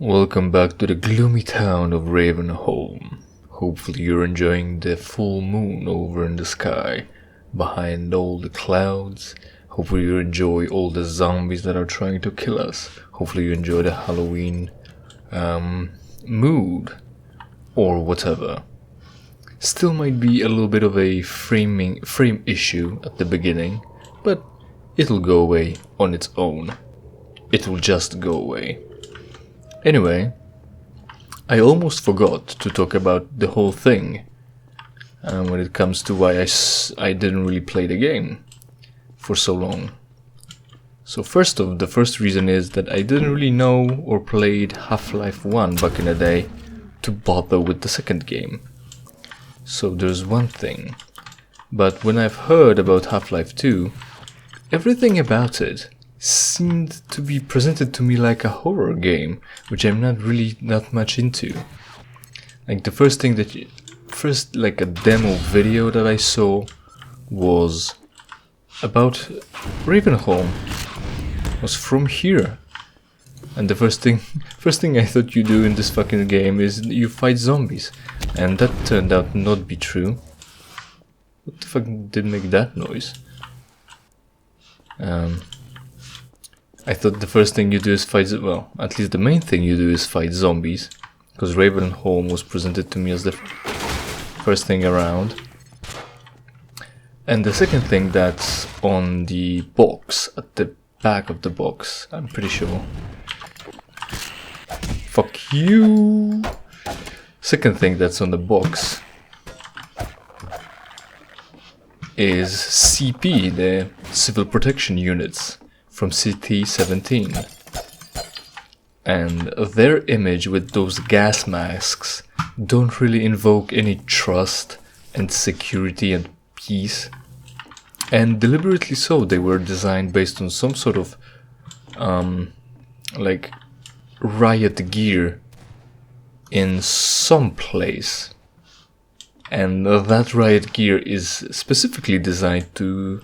Welcome back to the gloomy town of Ravenholm. Hopefully you're enjoying the full moon over in the sky, behind all the clouds. Hopefully you enjoy all the zombies that are trying to kill us. Hopefully you enjoy the Halloween mood, or whatever. Still might be a little bit of a frame issue at the beginning, but it'll go away on its own. It will just go away. Anyway, I almost forgot to talk about the whole thing when it comes to why I didn't really play the game for so long. So the first reason is that I didn't really know or played Half-Life 1 back in the day to bother with the second game. So there's one thing. But when I've heard about Half-Life 2, everything about it seemed to be presented to me like a horror game, which I'm not really that much into. Like the first like a demo video that I saw was about Ravenholm. Was from here. And the first thing I thought you do in this fucking game is you fight zombies. And that turned out not be true. What the fuck did make that noise? I thought the first thing you do is fight, well, at least the main thing you do is fight zombies, because Ravenholm was presented to me as the first thing around. And the second thing that's on the box, at the back of the box, I'm pretty sure. Fuck you! Second thing that's on the box is CP, the Civil Protection Units from CT-17, and their image with those gas masks don't really invoke any trust and security and peace, and deliberately so. They were designed based on some sort of like riot gear in some place, and that riot gear is specifically designed to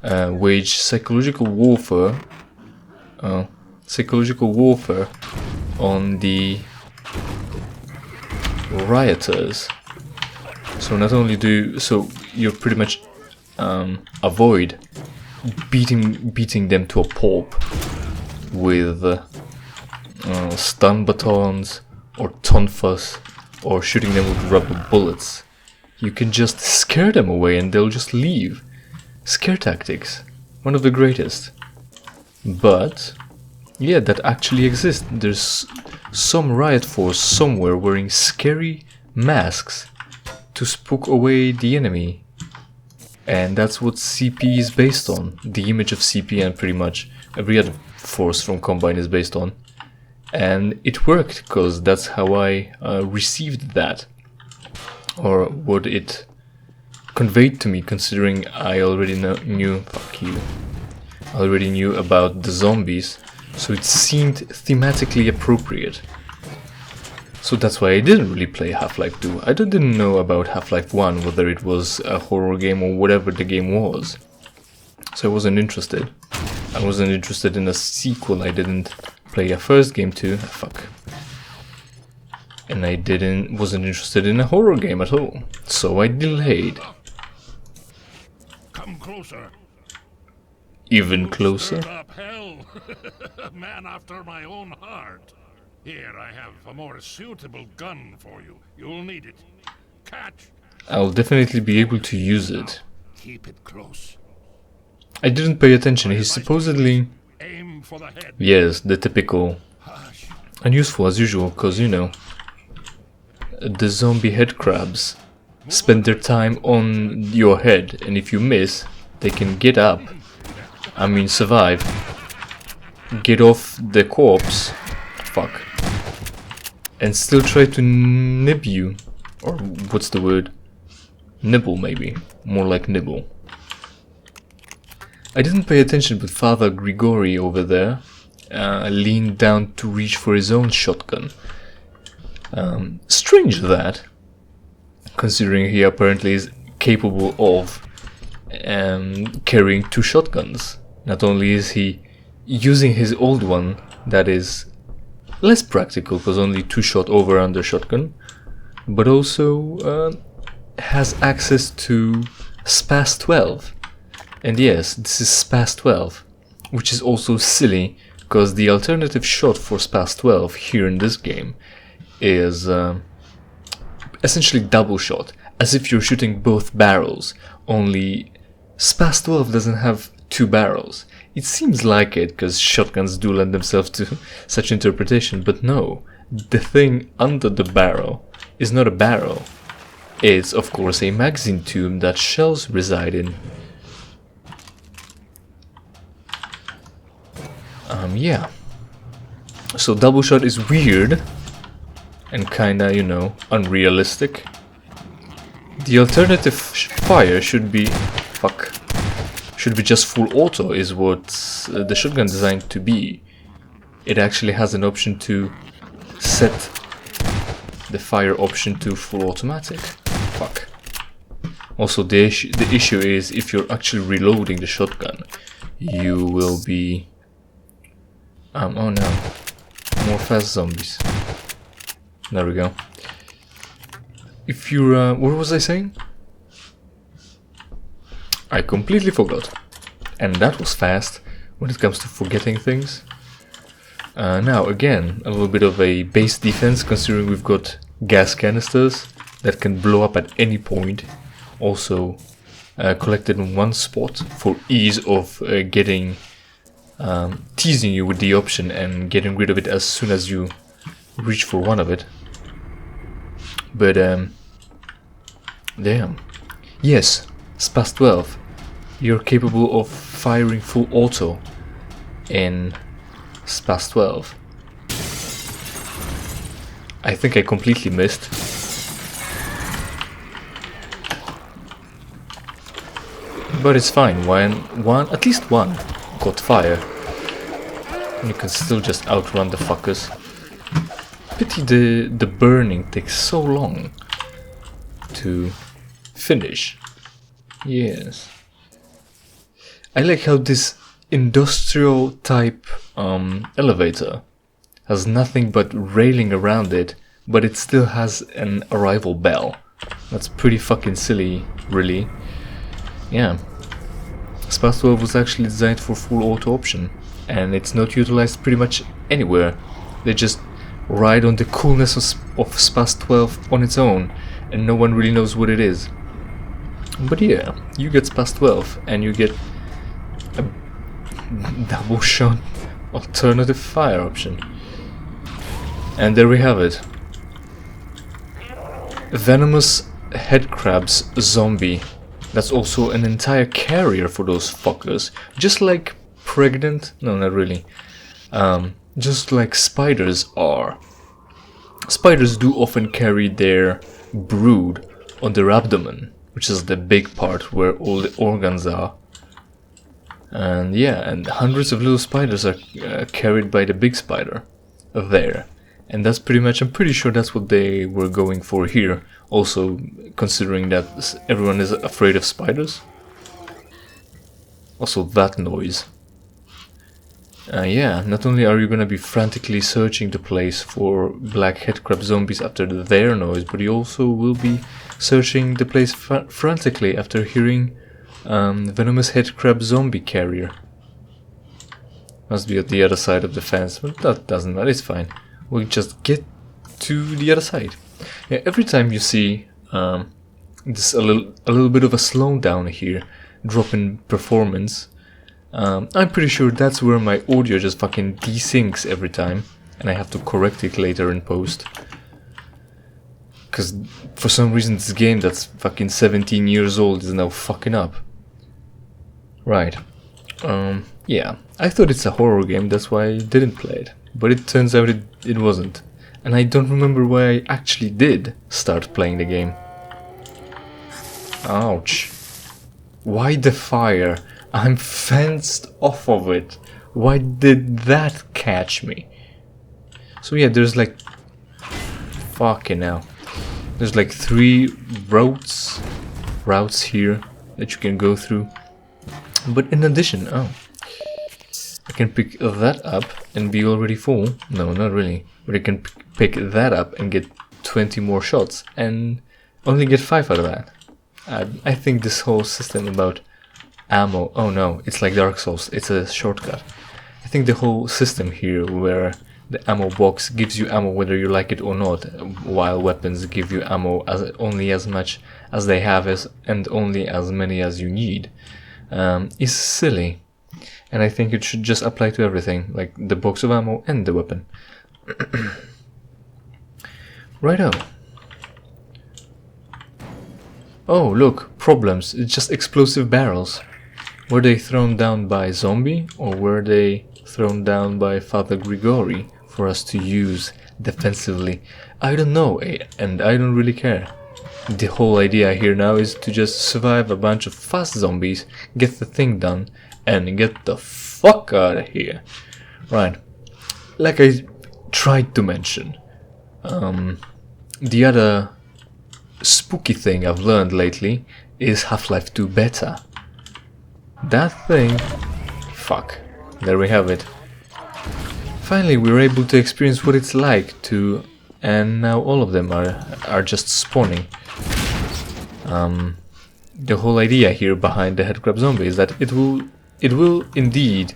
wage psychological warfare on the rioters. So not only so you pretty much avoid beating them to a pulp with stun batons or tonfas or shooting them with rubber bullets. You can just scare them away and they'll just leave. Scare tactics, one of the greatest. But yeah, that actually exists. There's some riot force somewhere wearing scary masks to spook away the enemy, and that's what CP is based on. The image of CP and pretty much every other force from Combine is based on, and it worked because that's how I received that, or what it conveyed to me, considering I already knew about the zombies, so it seemed thematically appropriate. So that's why I didn't really play Half-Life 2. I didn't know about Half-Life 1, whether it was a horror game or whatever the game was. So I wasn't interested. I wasn't interested in a sequel. I didn't play a first game too. Fuck. And I wasn't interested in a horror game at all. So I delayed. Come closer. Even closer? Up hell. A man after my own heart. Here I have a more suitable gun for you. You'll need it. Catch. I'll definitely be able to use it. Keep it close. I didn't pay attention. He's supposedly... Aim for the head. Yes, the typical... Unuseful as usual, because, you know, the zombie head crabs spend their time on your head, and if you miss, they can get up. I mean, survive. Get off the corpse. Fuck. And still try to nib you. Or what's the word? Nibble, maybe. More like nibble. I didn't pay attention, but Father Grigorij over there leaned down to reach for his own shotgun. Strange that, considering he apparently is capable of carrying two shotguns. Not only is he using his old one that is less practical because only 2-shot over-under shotgun, but also has access to SPAS 12. And yes, this is SPAS 12, which is also silly because the alternative shot for SPAS 12 here in this game is essentially double shot, as if you're shooting both barrels, only SPAS 12 doesn't have 2 barrels. It seems like it, because shotguns do lend themselves to such interpretation, but no, the thing under the barrel is not a barrel. It's of course a magazine tube that shells reside in. Yeah. So double shot is weird and kinda, you know, unrealistic. The alternative fire should be just full auto, is what the shotgun designed to be. It actually has an option to set the fire option to full automatic. Fuck. Also, the issue is if you're actually reloading the shotgun, you will be... oh no. More fast zombies. There we go. If you're... what was I saying? I completely forgot. And that was fast when it comes to forgetting things. Now, again, a little bit of a base defense, considering we've got gas canisters that can blow up at any point. Also collected in one spot for ease of getting... teasing you with the option and getting rid of it as soon as you reach for one of it. But, damn. Yes, SPAS 12. You're capable of firing full auto in SPAS 12. I think I completely missed. But it's fine, at least one caught fire. You can still just outrun the fuckers. Pity the burning takes so long to finish. Yes. I like how this industrial type elevator has nothing but railing around it, but it still has an arrival bell. That's pretty fucking silly, really. Yeah. SPAS 12 was actually designed for full auto option, and it's not utilized pretty much anywhere. They just ride on the coolness of SPAS 12 on its own, and no one really knows what it is. But yeah, you get SPAS 12, and you get a double shot alternative fire option. And there we have it. Venomous headcrabs zombie. That's also an entire carrier for those fuckers. Just like pregnant... no, not really. Just like spiders are. Spiders do often carry their brood on their abdomen, which is the big part where all the organs are. And yeah, and hundreds of little spiders are carried by the big spider there. And that's pretty much, I'm pretty sure that's what they were going for here. Also, considering that everyone is afraid of spiders. Also, that noise. Yeah, not only are you gonna be frantically searching the place for black headcrab zombies after their noise, but you also will be searching the place frantically after hearing venomous headcrab zombie carrier. Must be at the other side of the fence, but that doesn't matter, it's fine. We'll just get to the other side. Yeah, every time you see this a little bit of a slowdown here, drop in performance, I'm pretty sure that's where my audio just fucking desyncs every time, and I have to correct it later in post. Cause for some reason this game that's fucking 17 years old is now fucking up. Right. Yeah, I thought it's a horror game, that's why I didn't play it. But it turns out it wasn't. And I don't remember why I actually did start playing the game. Ouch. Why the fire? I'm fenced off of it. Why did that catch me? So yeah, there's like... fucking hell. There's like 3 routes here that you can go through. But in addition, I can pick that up and be already full. No, not really. where you can pick that up and get 20 more shots and only get 5 out of that. I think this whole system about ammo, oh no, it's like Dark Souls, it's a shortcut. I think the whole system here where the ammo box gives you ammo whether you like it or not, while weapons give you ammo only as much as they have and only as many as you need, is silly. And I think it should just apply to everything, like the box of ammo and the weapon. Righto. Oh, look, problems. It's just explosive barrels. Were they thrown down by zombie, or were they thrown down by Father Grigorij for us to use defensively? I don't know, and I don't really care. The whole idea here now is to just survive a bunch of fast zombies, get the thing done, and get the fuck out of here. Right. Like I tried to mention, the other spooky thing I've learned lately is Half-Life 2 beta. That thing... Fuck. There we have it. Finally we were able to experience what it's like to... And now all of them are just spawning. The whole idea here behind the headcrab zombie is that it will indeed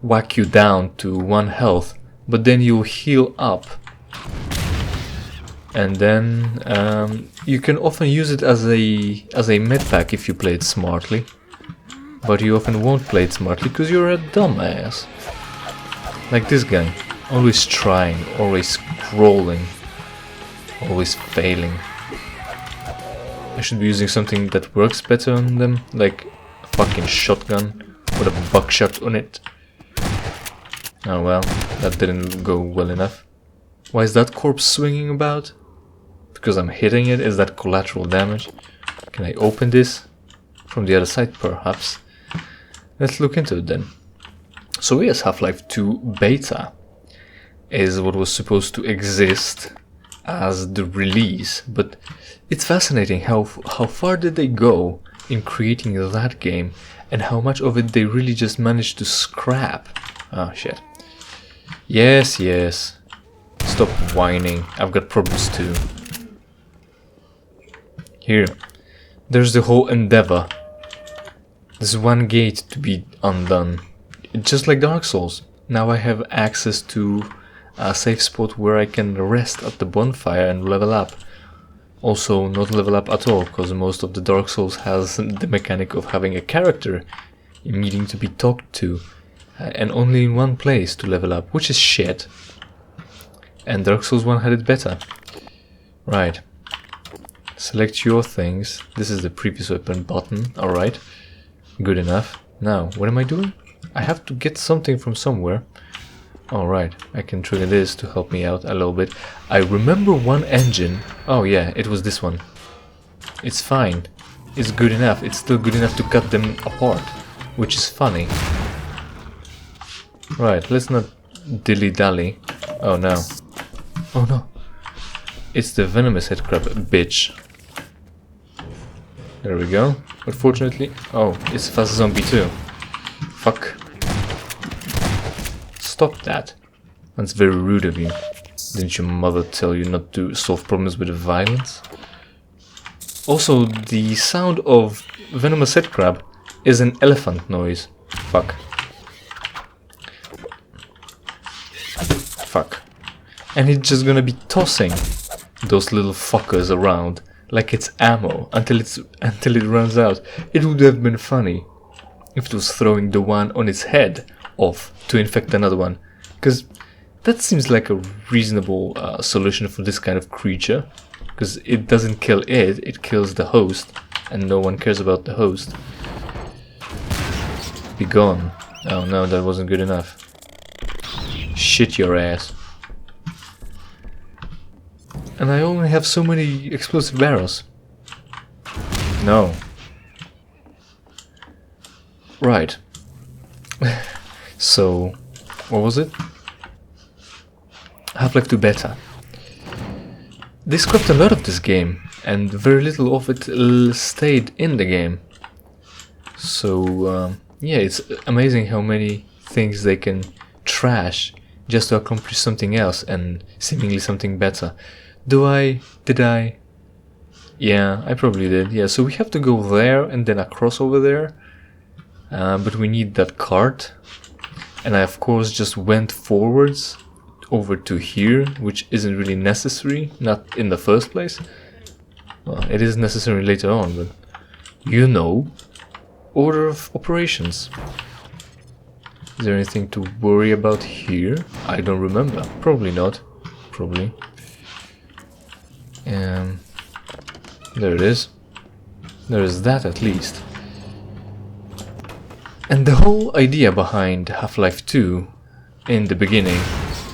whack you down to 1 health, but then you'll heal up. And then you can often use it as a med pack if you play it smartly. But you often won't play it smartly because you're a dumbass. Like this guy. Always trying, always scrolling, always failing. I should be using something that works better on them, like a fucking shotgun with a buckshot on it. Oh well, that didn't go well enough. Why is that corpse swinging about? Because I'm hitting it? Is that collateral damage? Can I open this? From the other side, perhaps? Let's look into it then. So yes, Half-Life 2 beta is what was supposed to exist as the release, but it's fascinating how far did they go in creating that game and how much of it they really just managed to scrap. Oh shit. Yes, yes. Stop whining. I've got problems too. Here. There's the whole endeavor. There's one gate to be undone. Just like Dark Souls. Now I have access to a safe spot where I can rest at the bonfire and level up. Also not level up at all, because most of the Dark Souls has the mechanic of having a character needing to be talked to, and only in one place to level up, which is shit. And Dark Souls 1 had it better. Right. Select your things. This is the previous weapon button. Alright. Good enough. Now, what am I doing? I have to get something from somewhere. Alright, I can trigger this to help me out a little bit. I remember one engine. Oh yeah, it was this one. It's fine. It's good enough. It's still good enough to cut them apart, which is funny. Right, let's not dilly-dally. Oh no. Oh no. It's the venomous headcrab bitch. There we go. Unfortunately... Oh, it's a fast zombie too. Fuck. Stop that. That's very rude of you. Didn't your mother tell you not to solve problems with violence? Also, the sound of venomous headcrab is an elephant noise. Fuck. Fuck. And it's just gonna be tossing those little fuckers around like it's ammo until it runs out. It would have been funny if it was throwing the one on its head off to infect another one, because that seems like a reasonable solution for this kind of creature, because it doesn't kill it, it kills the host, and no one cares about the host. Be gone. Oh no, that wasn't good enough. Shit your ass. And I only have so many explosive barrels. No. Right. So, what was it? Half-Life 2 beta. They scrapped a lot of this game, and very little of it stayed in the game. So, yeah, it's amazing how many things they can trash just to accomplish something else and seemingly something better. Did I? Yeah, I probably did. Yeah, so we have to go there and then across over there. But we need that cart. And I of course just went forwards over to here, which isn't really necessary, not in the first place. Well, it is necessary later on, but you know, order of operations. Is there anything to worry about here? I don't remember. Probably not. Probably. There it is. There is that at least. And the whole idea behind Half-Life 2 in the beginning,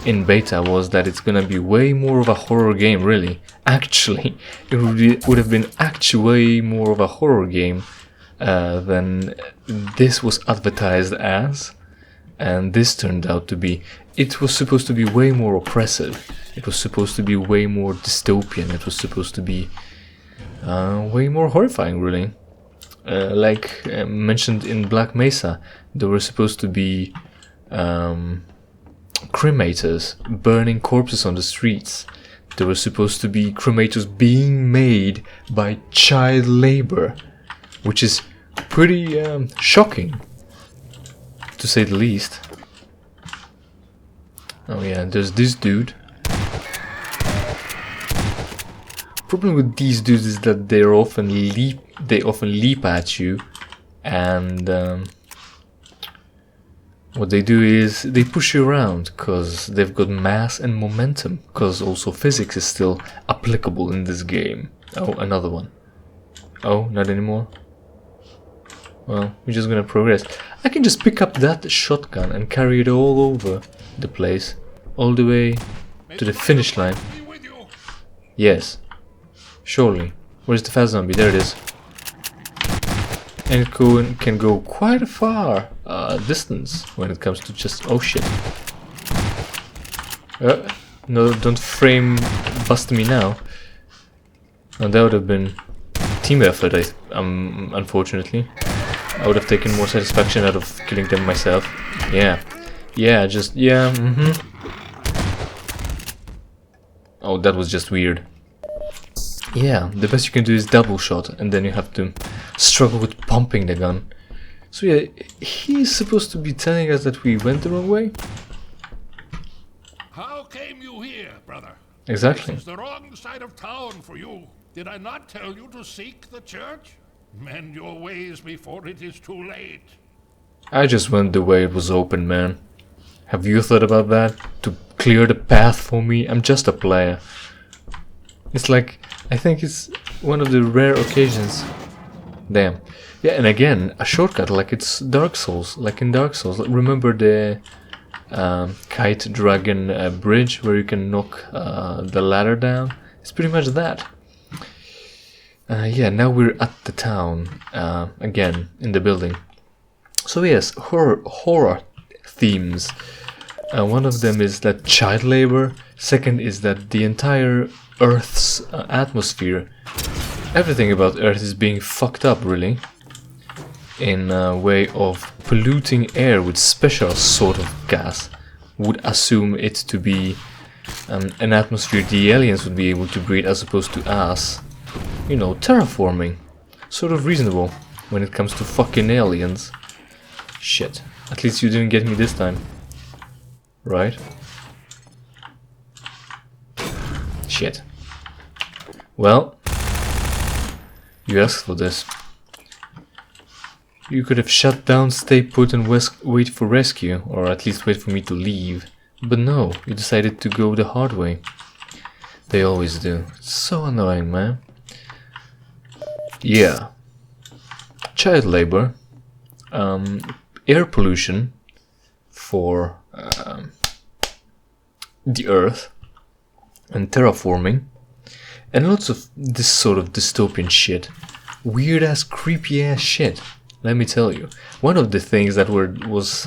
in beta, was that it's gonna be way more of a horror game, really. Actually, it would have been way more of a horror game than this was advertised as. And this turned out to be. It was supposed to be way more oppressive. It was supposed to be way more dystopian. It was supposed to be way more horrifying, really. Like mentioned in Black Mesa, there were supposed to be cremators burning corpses on the streets. There were supposed to be cremators being made by child labor, which is pretty shocking, to say the least. Oh yeah, there's this dude. Problem with these dudes is that they often leap at you, and what they do is they push you around because they've got mass and momentum, because also physics is still applicable in this game. Oh, another one. Oh, not anymore? Well, we're just gonna progress. I can just pick up that shotgun and carry it all over the place, all the way to the finish line. Yes, surely. Where's the fast zombie? There it is. And it can go quite a far distance when it comes to just... oh shit. No, don't frame bust me now. No, that would have been team effort, unfortunately. I would have taken more satisfaction out of killing them myself. Yeah. Yeah, just... yeah, Oh, that was just weird. Yeah, the best you can do is double shot, and then you have to struggle with pumping the gun. So yeah, he's supposed to be telling us that we went the wrong way? How came you here, brother? Exactly. This is the wrong side of town for you. Did I not tell you to seek the church? Mend your ways before it is too late. I just went the way it was open, man. Have you thought about that? To clear the path for me? I'm just a player. It's like, I think it's one of the rare occasions. Damn. Yeah, and again, a shortcut like it's Dark Souls, like in Dark Souls. Remember the kite dragon bridge where you can knock the ladder down? It's pretty much that. Yeah, now we're at the town, again, in the building. So yes, horror themes. One of them is that child labor. Second is that the entire Earth's atmosphere, everything about Earth is being fucked up, really. In a way of polluting air with special sort of gas. Would assume it to be an atmosphere the aliens would be able to breathe as opposed to us. You know, terraforming. Sort of reasonable when it comes to fucking aliens. Shit. At least you didn't get me this time. Right? Shit. Well, you asked for this. You could have shut down, stay put and wait for rescue, or at least wait for me to leave. But no, you decided to go the hard way. They always do. It's so annoying, man. Yeah. Child labor. Air pollution for the Earth. And terraforming. And lots of this sort of dystopian shit. Weird ass, creepy ass shit. Let me tell you. One of the things that was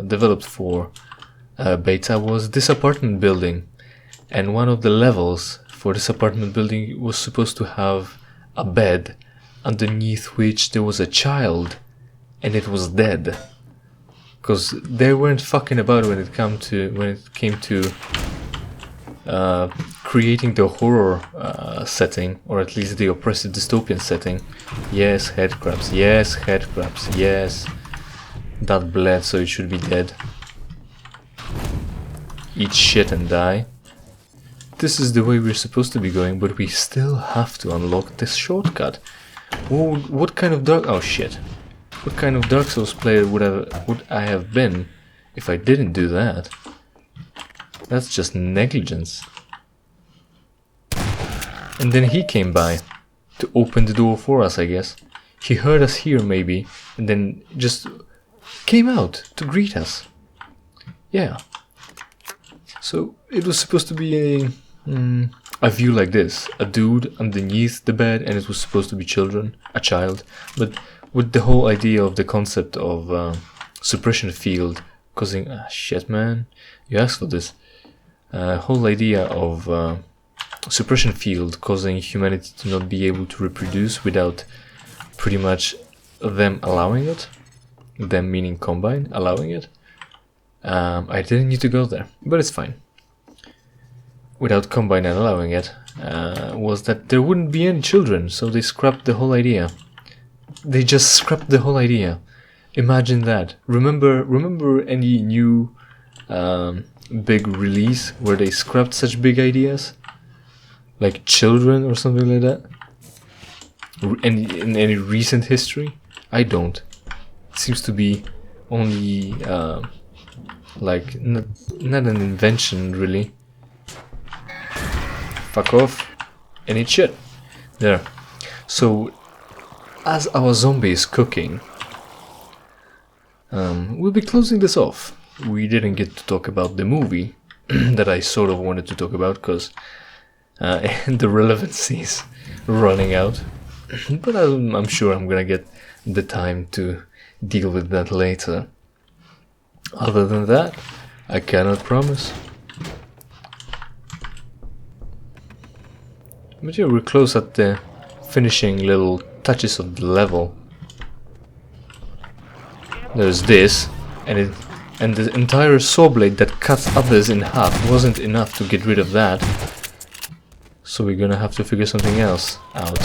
developed for beta was this apartment building. And one of the levels for this apartment building was supposed to have a bed underneath which there was a child and it was dead. because they weren't fucking about when it came to creating the horror setting, or at least the oppressive dystopian setting. Yes, headcrabs. Yes, headcrabs. Yes, that bled, so it should be dead. Eat shit and die. This is the way we're supposed to be going, but we still have to unlock this shortcut. What kind of dark... Oh shit. What kind of Dark Souls player would I have been if I didn't do that? That's just negligence. And then he came by to open the door for us, I guess. He heard us here maybe, and then just came out to greet us. Yeah. So it was supposed to be a view like this, a dude underneath the bed, and it was supposed to be a child, but with the whole idea of the concept of suppression field causing shit, man, you asked for this. Whole idea of suppression field causing humanity to not be able to reproduce without pretty much them allowing it, them meaning Combine allowing it. I didn't need to go there, but it's fine. Without Combine and allowing it, was that there wouldn't be any children, so they scrapped the whole idea. They just scrapped the whole idea. Imagine that. Remember any new big release where they scrapped such big ideas? Like children or something like that? In any recent history? I don't. It seems to be only like not an invention really. Fuck off and eat shit. There. So as our zombie is cooking, we'll be closing this off. We didn't get to talk about the movie that I sort of wanted to talk about because the relevancy is running out. But I'm sure I'm gonna get the time to deal with that later. Other than that, I cannot promise. But yeah, we're close at the finishing little touches of the level. There's this, and the entire saw blade that cuts others in half wasn't enough to get rid of that. So we're gonna have to figure something else out.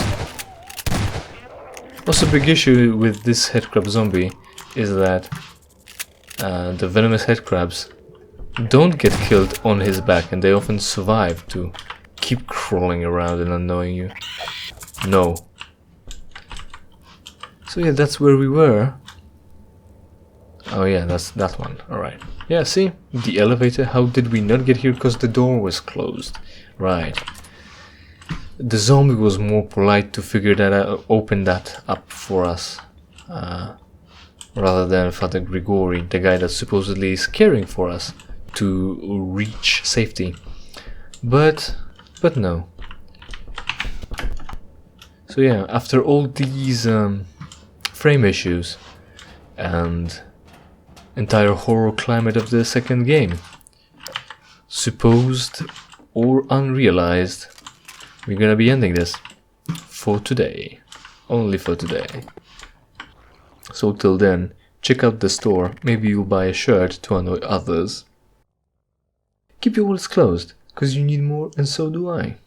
Also, a big issue with this headcrab zombie is that the venomous headcrabs don't get killed on his back, and they often survive to keep crawling around and annoying you. No. So yeah, that's where we were. Oh yeah, that's that one. Alright. Yeah, see? The elevator. How did we not get here? Because the door was closed. Right. The zombie was more polite to figure that out, open that up for us. Rather than Father Grigorij, the guy that supposedly is caring for us to reach safety. But no. So yeah, after all these frame issues and entire horror climate of the second game, supposed or unrealized, we're gonna be ending this for today. Only for today. So till then, check out the store, maybe you'll buy a shirt to annoy others. Keep your wallets closed, cause you need more and so do I.